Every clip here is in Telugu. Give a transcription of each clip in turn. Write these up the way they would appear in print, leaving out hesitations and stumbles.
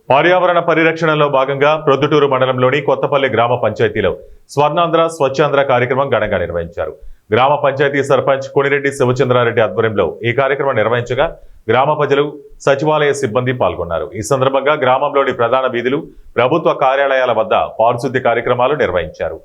పర్యావరణ పరిరక్షణలో భాగంగా ప్రొద్దుటూరు మండలంలోని కొత్తపల్లి గ్రామ పంచాయతీలో స్వర్ణాంధ్ర స్వచ్ఛాంధ్ర కార్యక్రమం ఘనంగా నిర్వహించారు. గ్రామ పంచాయతీ సర్పంచ్ కొనిరెడ్డి శివచంద్రారెడ్డి ఆధ్వర్యంలో ఈ కార్యక్రమం నిర్వహించగా గ్రామ ప్రజలు, సచివాలయ సిబ్బంది పాల్గొన్నారు. ఈ సందర్భంగా గ్రామంలోని ప్రధాన వీధులు, ప్రభుత్వ కార్యాలయాల వద్ద పారిశుద్ధ్య కార్యక్రమాలు నిర్వహించారు.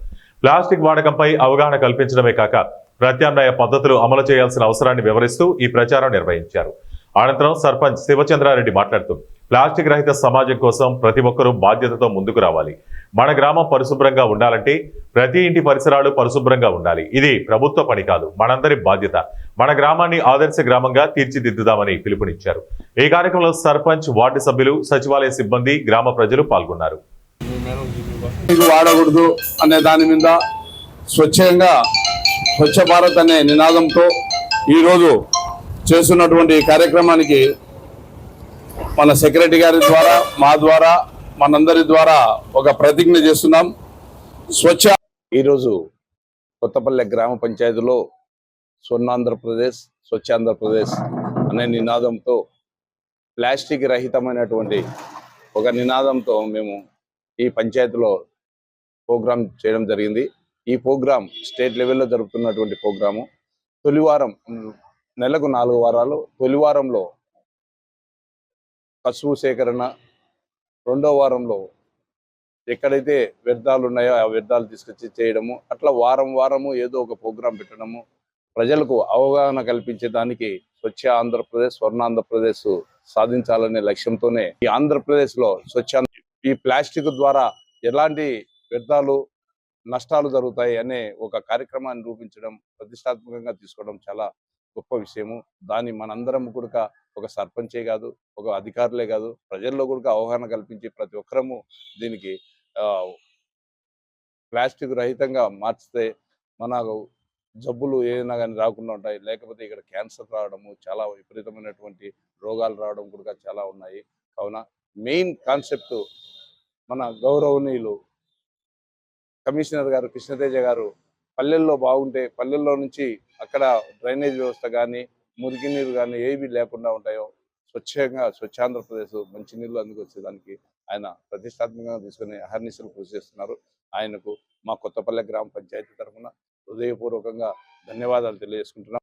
ప్లాస్టిక్ వాడకంపై అవగాహన కల్పించడమే కాక ప్రత్యామ్నాయ పద్ధతులు అమలు చేయాల్సిన అవసరాన్ని వివరిస్తూ ఈ ప్రచారం నిర్వహించారు. అనంతరం సర్పంచ్ శివచంద్రారెడ్డి మాట్లాడుతూ ప్లాస్టిక్ రహిత సమాజం కోసం ప్రతి ఒక్కరూ బాధ్యతతో ముందుకు రావాలి. మన గ్రామం పరిశుభ్రంగా ఉండాలంటే ప్రతి ఇంటి పరిసరాలు పరిశుభ్రంగా ఉండాలి. ఇది ప్రభుత్వ పని కాదు, మనందరి బాధ్యత. మన గ్రామాన్ని ఆదర్శ గ్రామంగా తీర్చిదిద్దుదామని పిలుపునిచ్చారు. ఈ కార్యక్రమంలో సర్పంచ్, వార్డు సభ్యులు, సచివాలయ సిబ్బంది, గ్రామ ప్రజలు పాల్గొన్నారు. వాడకూడదు అనే దాని మీద స్వచ్ఛంగా స్వచ్ఛ భారత్ అనే నినాదంతో ఈరోజు చేస్తున్నటువంటి కార్యక్రమానికి మన సెక్రటరీ గారి ద్వారా, మా ద్వారా, మనందరి ద్వారా ఒక ప్రతిజ్ఞ చేస్తున్నాం. ఈరోజు కొత్తపల్లె గ్రామ పంచాయతీలో స్వర్ణాంధ్రప్రదేశ్, స్వచ్ఛాంధ్రప్రదేశ్ అనే నినాదంతో ప్లాస్టిక్ రహితమైనటువంటి ఒక నినాదంతో మేము ఈ పంచాయతీలో ప్రోగ్రాం చేయడం జరిగింది. ఈ ప్రోగ్రాం స్టేట్ లెవెల్లో జరుపుతున్నటువంటి ప్రోగ్రాము. తొలి వారం, నెలకు 4 వారాలు, తొలి వారంలో కసువు సేకరణ, రెండో వారంలో ఎక్కడైతే వ్యర్థాలు ఉన్నాయో ఆ వ్యర్థాలు తీసుకొచ్చి చేయడము, అట్లా వారము ఏదో ఒక ప్రోగ్రాం పెట్టడము, ప్రజలకు అవగాహన కల్పించేదానికి స్వచ్ఛ ఆంధ్రప్రదేశ్, స్వర్ణాంధ్రప్రదేశ్ సాధించాలనే లక్ష్యంతోనే ఈ ఆంధ్రప్రదేశ్లో ఈ ప్లాస్టిక్ ద్వారా ఎలాంటి వ్యర్థాలు, నష్టాలు జరుగుతాయి అనే ఒక కార్యక్రమాన్ని రూపించడం, ప్రతిష్టాత్మకంగా తీసుకోవడం చాలా గొప్ప విషయము. దాన్ని మనందరం కూడా ఒక సర్పంచే కాదు, ఒక అధికారులే కాదు, ప్రజల్లో కూడా అవగాహన కల్పించి ప్రతి ఒక్కరము దీనికి ప్లాస్టిక్ రహితంగా మార్చితే మన జబ్బులు ఏదైనా కానీ రాకుండా ఉంటాయి. లేకపోతే ఇక్కడ క్యాన్సర్ రావడము, చాలా విపరీతమైనటువంటి రోగాలు రావడం కూడా చాలా ఉన్నాయి. కావున మెయిన్ కాన్సెప్ట్ మన గౌరవనీయులు కమిషనర్ గారు కృష్ణతేజ గారు పల్లెల్లో బాగుంటే, పల్లెల్లో నుంచి అక్కడ డ్రైనేజ్ వ్యవస్థ కానీ, మురికి నీరు కానీ ఏవి లేకుండా ఉంటాయో స్వచ్ఛంగా స్వచ్ఛాంధ్రప్రదేశ్ మంచినీళ్ళు అందుకొచ్చేదానికి ఆయన ప్రతిష్టాత్మకంగా తీసుకుని అహర్నిశలు కృషి చేస్తున్నారు. ఆయనకు మా కొత్తపల్లె గ్రామ పంచాయతీ తరఫున హృదయపూర్వకంగా ధన్యవాదాలు తెలియజేసుకుంటున్నాం.